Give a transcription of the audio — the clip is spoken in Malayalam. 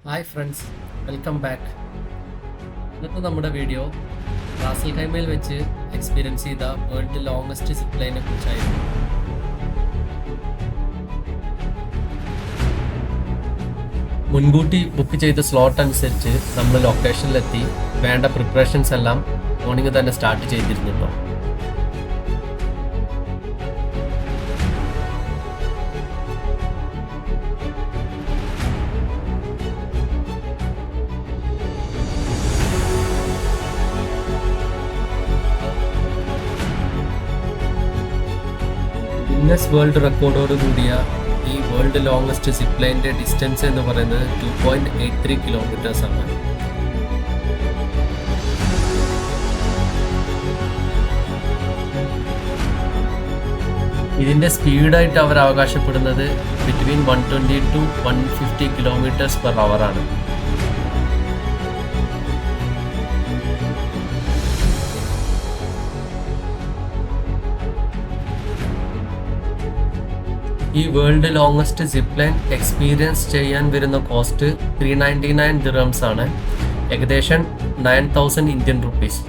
Hi friends, welcome back. ഇന്നത്തെ നമ്മുടെ വീഡിയോ റാസൽ ഖൈമയിൽ വെച്ച് എക്സ്പീരിയൻസ് ചെയ്ത വേൾഡ് ലോങ്സ്റ്റ് സിപ്പ് ലൈനെ കുറിച്ചായിരുന്നു. മുൻകൂട്ടി ബുക്ക് ചെയ്ത സ്ലോട്ട് അനുസരിച്ച് നമ്മൾ ലൊക്കേഷനിലെത്തി വേണ്ട പ്രിപ്പറേഷൻസ് എല്ലാം മോർണിംഗ് തന്നെ സ്റ്റാർട്ട് ചെയ്തിരുന്നുണ്ടോ. ഗിന്നസ് വേൾഡ് റെക്കോർഡോട് കൂടിയ ഈ വേൾഡ് ലോങ്സ്റ്റ് സിപ്പ് ലൈനിന്റെ ഡിസ്റ്റൻസ് എന്ന് പറയുന്നത് 2.83 കിലോമീറ്റേഴ്സ് ആണ്. ഇതിന്റെ സ്പീഡായിട്ട് അവർ അവകാശപ്പെടുന്നത് between 120 to 150 kilometres per hour ആണ്. ഈ world longest zip line experience ചെയ്യാൻ വരുന്ന കോസ്റ്റ് 399 ദിർഹംസ് ആണ്, ഏകദേശം 9,000 ഇന്ത്യൻ റുപ്പീസ്.